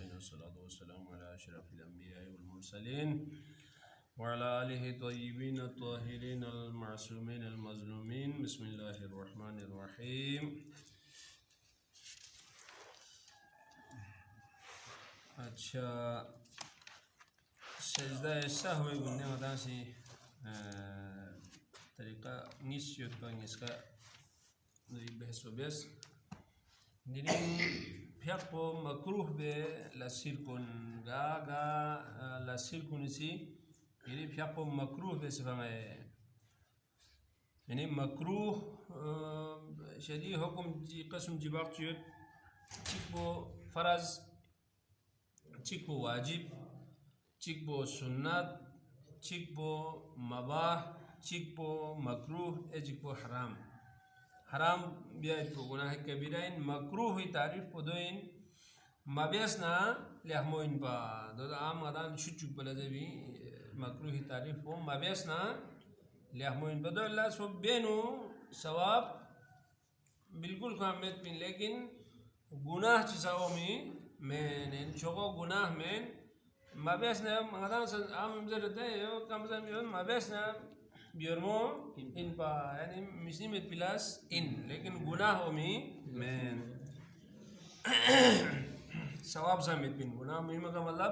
الصالحين والصلاة والسلام على أشرف الأنبياء والمرسلين وعلى آله الطيبين الطاهرين المعصومين المظلومين. بسم الله الرحمن الرحيم. अच्छा, सजदा सहव गुन्ने होता सी तरीका निश्चित का इसका बहस वबहस निरिंग फियापो मकरूह बे लसिरकुन गा लसिरकुन सी ये फियापो मकरूह बे सफाए यानी मकरूह शरीय हुक्म जी कसम जिबाक चुत चिकबो फरज चिकबो वाजिब चिकबो सुन्नत चिकबो मबाह चिकबो मकरूह चिकबो हराम हराम बिया तो गुनाह कबीराइन मकरूह ही तारीफ पदोइन मबेसना लेहमोइन बा दो आम अदान शुचुक बलजबी मकरूह ही तारीफ हो मबेसना लेहमोइन बदो अल्लाह सो बेनु सवाब बिल्कुल कामित पिन लेकिन गुनाह चिसाओ में चोको गुनाह में मबेसना अदान आम जरते यो कम से कम मबेसना बियरमो इन पा यानी मिस्नी में प्लस इन लेकिन गुनाह ओमी में सवाब सा में पिन गुनाह में का मतलब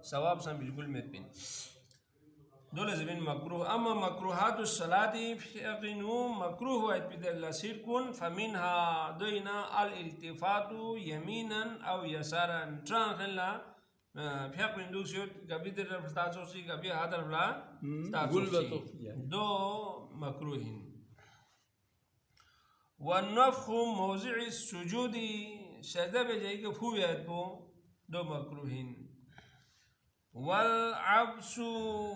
सवाब सा बिल्कुल में पिन दो लज़बिन मकरूह अम्मा मकरूहात सलाती फियकिनु मकरूह व इत्बिदल सिरकुन फमिनहा दोइना अल इल्तिफातु यमीनन अव यसारन ट्रांखला फियाक इंडुसियोट कभी तरफ तासोसी कभी हाथ तरफला तासोसी दो मकरूहिन वन्नफ़्खु मौज़ि'i सुजूदी सजदा पे जाई के फूबियत को दो मकरूहिन वल अब्सु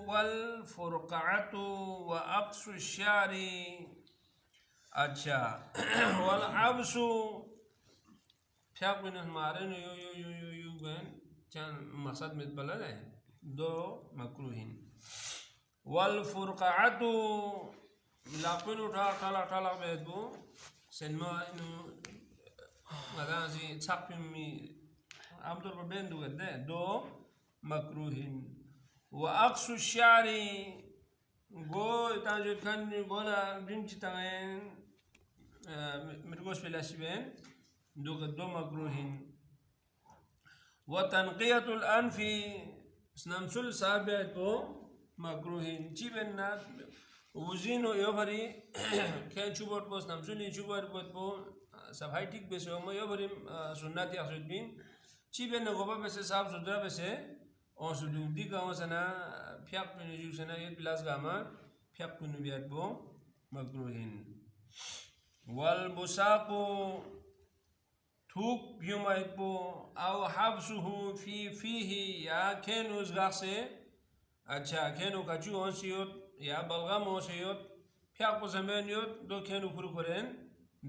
वल फुरक़अतु व अक्सु शारी. अच्छा वल अब्सु फियाक बिन हमारे यो गन चांद मकसद में बला है दो मकरूहिन वल फुरक़अतु लाकुन उठा ठाला बेदो सेनमा इन मदासी छापिमी आमतौर पर बेंदु गदे दो मकरूहिन व अक्सु शारी गो ताजु खान बोला बिंच तांगें मिर्गोस पेलासिबेन दो मकरूहिन व तनक़ियतुल अनफ़ी स्नमसुल साबियतु मकरूहिन चिबेन्ना उजिनो योभरी खें चुबोट पोस नमसुली चुबोट पो सफाई ठीक बेसे हम योभरी सुन्नत यासुद बिन चिबेन्ना गोबा बेसे साफ सुथरा बेसे और सुदुदी का वसना फियाक पिनु जुसना ये प्लस गामा फियाक पिनु बियात बो मकरूहिन वल बुसाकु थूक युमाइत बो आव हब्सुहु फीही या खेनु उसगासे अच्छा खेनु कचु होसियोत या बलगम होसियोत फियाक को समेनियोत दो खेनु खुरखुरेन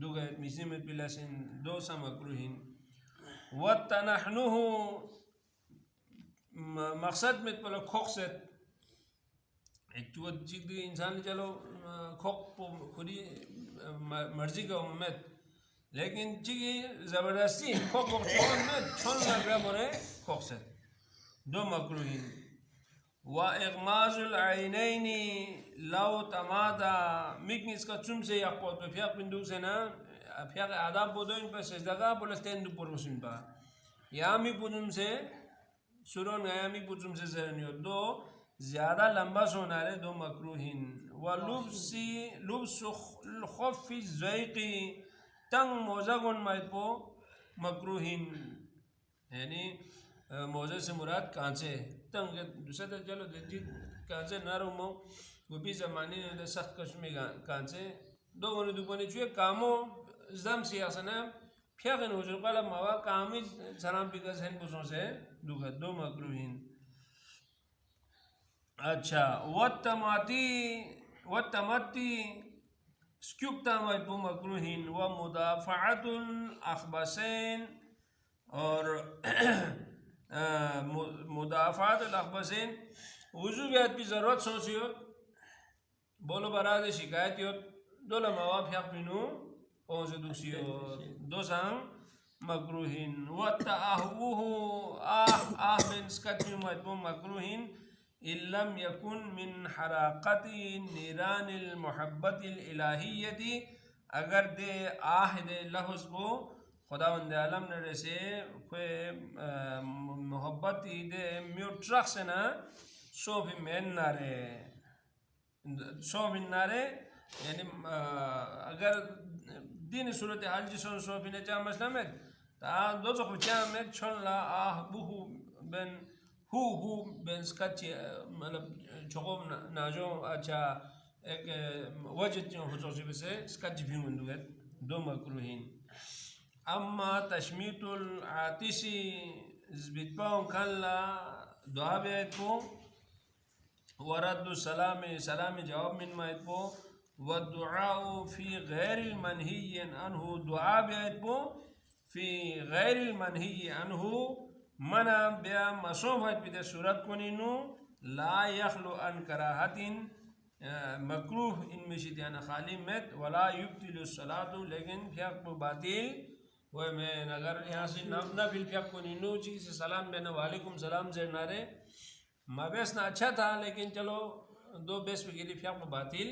दो गए मिसी में पिलासिन दो समकरूहिन वतनहनुहु मकसद में पहले खोखसेत एक चुत चिक दी इंसान चलो खोख खुदी मर्जी का उम्मीद लेकिन चिकी ज़बरदस्ती खोख में छोड़ लगा मोरे खोखसेत दो मकरूहिन व इग़माज़ुल ऐनैनी लव तमादा मिकनिस का चुम से याक़ोत पे फियाक बिंदु से ना फियाक आदाब बोलो इन पर सजदा का बोले स्टैंड ऊपर उसन पा यामी पुजुम से सुरोन यामी पुजुम से ज़रनियो दो ज़्यादा लंबा सोना रे दो मकरूहिन व लुब्सु ख़ुफ़्फ़ि ज़ैक़ी तंग मोज़गुन माइपो मकरूहिन यानी मौजे से मुराद कांचे तंग दूसरा चलो जित कांचे नारुमो वो भी ज़माने ने सख्त कश्मी कांचे दो गने दुपने चुए कामो ज़म सियासना फियाकन हो जो काला मावा कामी सराम पिका सेन पुसों से दो मकरूहिन. अच्छा वत्तमती स्क्यूबता माइपो मकरूहिन व मुदाफ़अतुल अख़बसैन और मुदाफ़अतुल अख़बसैन वुज़ू बियात की ज़रूरत सोचियोत बोलो बराद शिकायत योत दो लमावा फियाक पिनु पहुँचे दूसरी दो संग मकरूहिन वत्तअहुहु आह skachmi matbo makruhin illam yakun min harakati niranil muhabbatil ilahiyyati agar de ahde lahuz bo खुदावंद आलम ने जैसे कोई मोहब्बत इधे म्यूट्रक से ना शोभी में नारे यानी अगर दिन सूरत हाल जिसों शोभी ने चाह मसला में ता दो सौ कुछ में छोड़ला बुहु बेन स्कच्ची मतलब चोकों नाजो अच्छा एक वजह जो हो सोची बसे स्कच्ची भी मुंडुगे दो मकरूहीन أما تشميت العاطس زبيتباون كان لا دعاء بيتبو ورد سلام جواب من ما يتبو والدعاء في غير المنهي عنه دعاء بيتبو في غير المنهي عنه منا بيا مصوبة بيد سورة كونينو لا يخلو عن كراهة مكروه إن مشيت أنا خالي مت ولا يبطل الصلاة لكن فيك باطل ومن अगर यहाँ से ना फिर फिर को नीनू चीज़ से सलाम बेना वालेकुम सलाम जे नारे माबेस ना अच्छा था लेकिन चलो दो बेस पे गिरी फिर को बातिल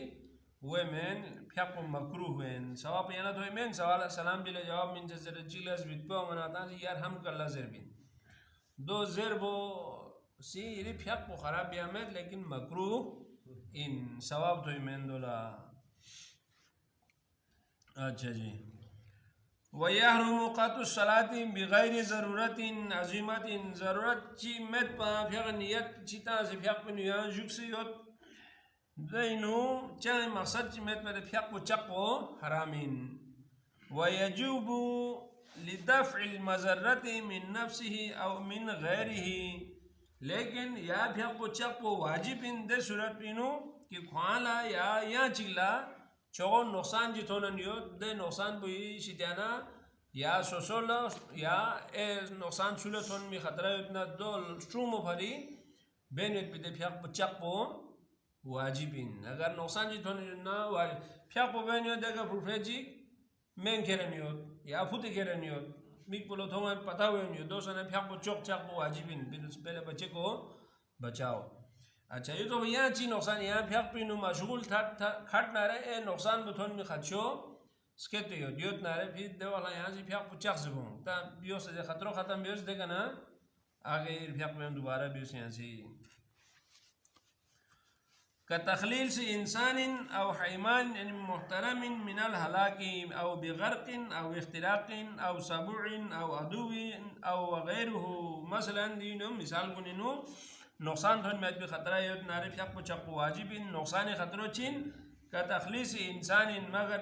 हुए में फिर को मकरूह हुए सवाब ये ना तो में सवाल सलाम बिले जवाब मिन जैसे चिल्लास बितपो मनाता है यार हम कल्ला ज़रबिन दो ज़रबो सी ये फिर को ख़राब बिया में लेकिन मकरूह इन सवाब तो में दोला अच्छा जी ويحرم قطع الصلاة بغير ضرورة عظيمة ضرورة چی مت پا فیق نیت چیتا سے فیق پا نیان جکسیوت دینو چاہے مقصد چی مت پا فیق پا چقو حرامین ويجوب لدفع المضرة من نفسه أو من غيره لیکن یا فیق پا چقو واجب دے صورت پینو کہ خوالا یا چگلا چون نقصان جتونا نیوت ده نقصان بوی شیطانا یا سوسولا یا نقصان سولتون می خطره اتنا دول شرومو پری بینویت بیده پیاق بچاق بو واجبین اگر نقصان جتونا نیوتنا پیاق بو بینویت اگر پروفیجی من کرے نیوت یا پھوٹی کرے نیوت میک بولو تھوما پتا ہوئے نیوت دو سنے پیاق بو چوک چاق بو واجبین پہلے بچے کو بچاؤ अच्छा ये तो भैया ची नुकसान यहाँ फिर पिनु मशगूल था खट ना रहे ए नुकसान बथोन में खच्चो स्केट यो दियोत ना रहे फिर दे वाला यहाँ से फिर पुचाक से बों ता बियोस से खतरों खत्म बियोस देगा ना आगे फिर में दोबारा बियोस यहाँ से كتخليل إنسان أو حيوان يعني محترم من الهلاك أو بغرق أو اختراق أو سبوع أو عدو أو غيره مثلا دينو مثال كنينو نقصان تون مت بخطرة يود نعرف يق بچق واجب نقصان خطرة چين كتخليص إنسان مگر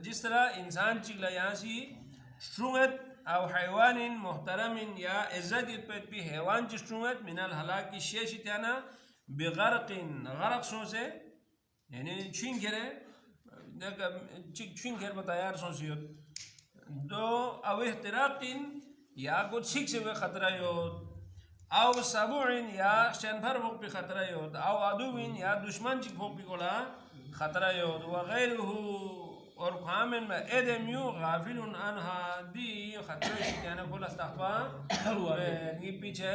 جس طرح إنسان چيلا ياسي شروعت أو حيوان محترم يا عزت يتبت بي حيوان جشروعت من الهلاك الشيش تانا بغرق غرق سوسه يعني چين كره چين كره بتايار سوسيوت دو أو احتراق يا قد سيك سوى خطرة يود أو سبوع يا شنفر فوق بخطرة يود أو عدو يا دشمن جك فوق بقولا خطرة يود وغيره और खामन में एदमियो गाफिलुन अनहा दी खतरे यानी बोला तखवा ये पीछे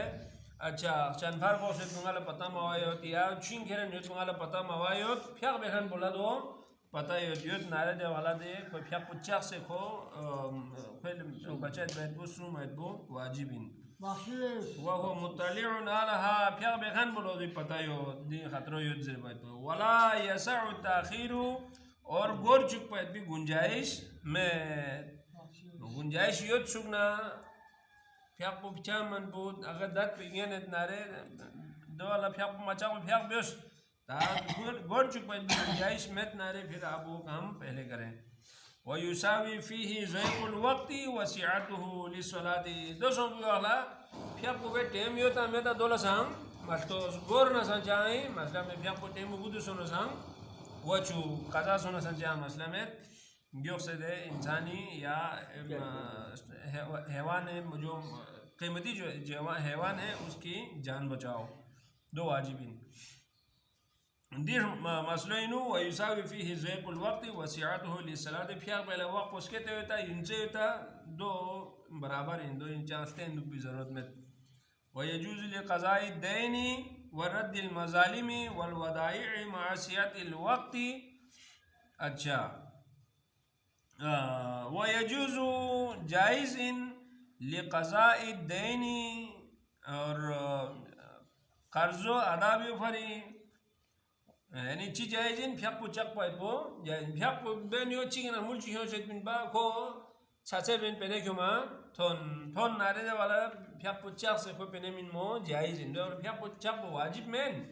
अच्छा शनफर को से तुम्हारा पता मवाई होती है चिंग खेरन ये तुम्हारा पता मवाई होत फिर बेहन बोला दो पता ये दियोत नारे दे वाला दे कोई फिर पुच्चाक से को कोई बच्चे बैठबो सुन बैठबो वाजिबिन वह मुत्तलिउन अलहा फिर बेहन बोलो दी पता यो दी खतरो यो जर बैठबो वला यसउ ताखीरु और गोर चुक पैद भी गुंजाइश योद सुगना फ्याक पो पिचा मन पो अगर दत पे गया ने नारे दो वाला फ्याक पो मचा को फ्याक बेस ता गोर चुक पैद भी गुंजाइश में नारे फिर आप वो काम पहले करें वयुसावी फीही ज़ैक़ुल वक्ति वसिअतुहु लिस्सलाति दो सौ वाला फ्याक पो बे टेम योता में ता दोला सांग मस्तो गोर ना संचाई मसला में फ्याक पो टेम बुदु सोनो सांग वचू कज़ा सोना संजय मसला में योग से दे इंसानी या हैवान है जो कीमती जो हैवान है उसकी जान बचाओ दो वाजिबिन दीर मसलइनु व युसावी फीही ज़ैक़ुल वक्ति व सिअतुहु लिस्सलात फिर पहले वक्त उसके होता इनसे होता दो बराबर इन दो इंचास्ते इन की ज़रूरत में ويجوز لقضاء الدين ورد المظالم والودائع معصية الوقت. اچھا ويجوز جائز لقضاء الدين اور قرض ادا بھی فری یعنی چی جائزین پھیک پو چک پای پو جائز پھیک پو بینیو چیگنا ملچی ہو سیت بین با کو چھاچے بین پینے کیوں ما تھون نارے دے والا پھیک پو چک سے کو پینے من مو جائزین دو پھیک پو چک پو واجب مین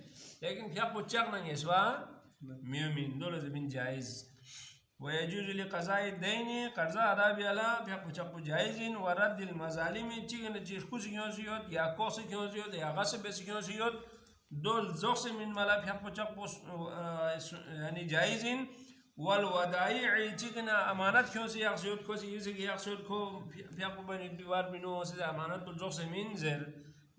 لیکن پھیک پو چک ننگ اسوا میو من دولے دے بین جائز. ويجوز لقضاء الدين قرض ادا بیالا پھیک پو چک پو جائزین ورد المظالم چیگنا چیز خوش کیوں سیوت یا کوس کیوں سیوت یا غصب بیس کیوں سیوت دول زوخ من ملا پھیک پو چک پو یعنی جائزین والودائع چیگنا امانت کیوں سی یقصیوت کو سی یوزی کی یقصیوت کو پھیک پو بینی بیوار بینو سی امانت بل زوخ من زر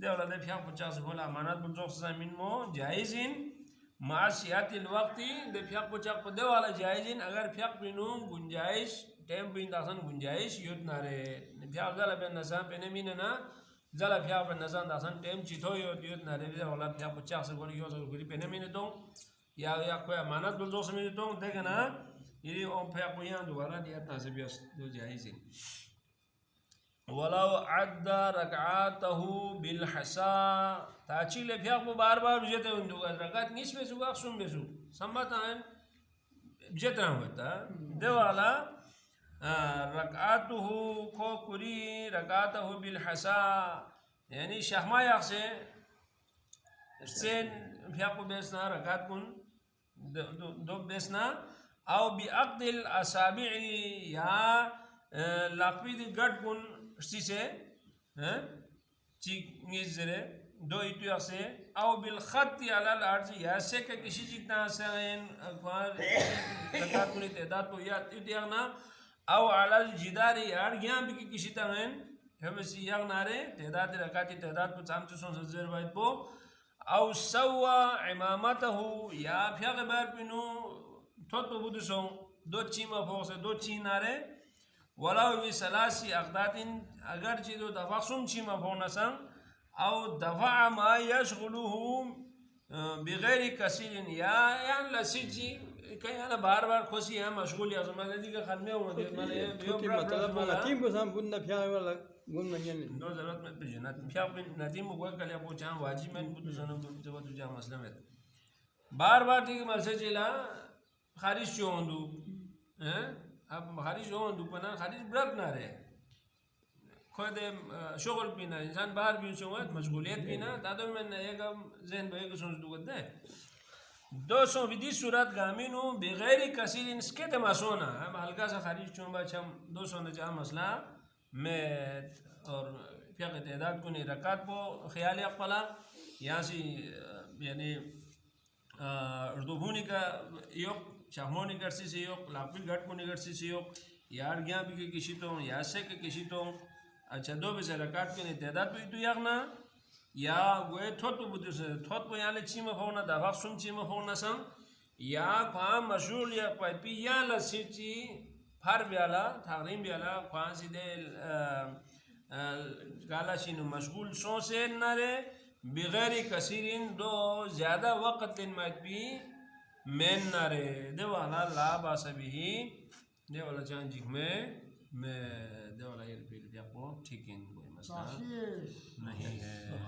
دے اولا دے پھیک پو چک سی بولا امانت بل زوخ من مو جائزین معاشیات الوقت دے پھیک پو چک پو دے والا جائزین اگر پھیک بینو گنجائش ٹیم بین داخن گنجائش یوت نارے پھیک زالا بین نسان پینے میننا زالا پھیک بین نسان داخن ٹیم چیتو یوت نارے دے والا پھیک پو چک سی بولا یوزا گری پینے مینے دوں یا کوئی امانت بل زوخ مینے دوں دیکھنا یہ اون پھیک پو یہاں دوارا دیا تاسے بیس دو جائزین. ولو عد رکعاته بالحسا تاچیل پھیک پو بار بار بجتے ہندو گا رکعت نیس بیسو گا سن بیسو سمبتا ہے بجت رہا ہوتا دے والا رکعاته کو کری رکعاته بالحسا یعنی شہما یاق سے سین پھیک پو بیسنا رکعت کن دو بیسنا او بعقد الاصابع یا لاقوی دی گڑ کن سی سے چیز زرے دو ایتو یاق سے او بالخط علی الارض یا سے کہ کسی چیتنا سین رکعت کنی تعداد کو یاق نا او علی الجدار یار گیاں بھی کسی تغین ہمسی یاق نارے تعداد رکعتی تعداد کو چامچو سون سے زیر باید پو او سوا امامته یا پھیق بار پینو تھوت پو بودو سون دو چیمہ فوق سے دو چی نارے ولو بی سلاسی اقداتین اگر چی دو دفع سن چیمہ فوق نسان او دفع ما یشغلوه بغیر کثیر یا لسی چی کہیں انا بار بار خوشی ہے مشغول یا زمان دیگه خدمه ہوں دیگه مانا مطلب نتیم کو سام بودنا پھیق والا گن منجن دو ضرورت میں پیجے پھیق نتیم کو کوئی کلیا پو چاہاں واجی میں بودو سنم بودو تو جاہاں مسئلہ میں بار بار دیگه مرسے چلا خارج چو ہوندو اب خارج ہوندو پنا خارج برد نہ رہے خود شغل پینا انسان باہر بھی سنگت مشغولیت پینا دادو میں ایک ذہن بھائی کو سنس دوگت دے 220 صورت گامینو بغیر کثیر انسکے تماسونا ہم ہلکا سا خارج چون با چم 200 نجاہ مسئلہ میں اور فقہ تعداد کو نہیں رکعت کو خیال اقبلا یہاں سی یعنی اردوبونی کا یوک شاہمونی کرسی سے یوک لاپی گھٹ کو نگرسی سے یوک یار گیا بھی کسی تو یا سے کہ کسی تو اچھا دو بسے رکعت کے نہیں تعداد پہ تو یاغنا یا گوئے تھوت پہ بودو سے تھوت پہ یہاں لے چیمہ پھونا دفاق سن چیمہ پھونا سن یا خوام مشغول یا پاید پی یا لسی چی پھر بیالا تغریم بیالا خوام سی دے گالا شینو مشغول سو سے نرے بغیر کثیرین دو زیادہ وقت لن ماید پی مین نرے دے والا لا باسا بھی دے والا چاہاں جیک میں دے والا یہ پیل بیا پو ٹھیکین کوئی مسئلہ نہیں ہے.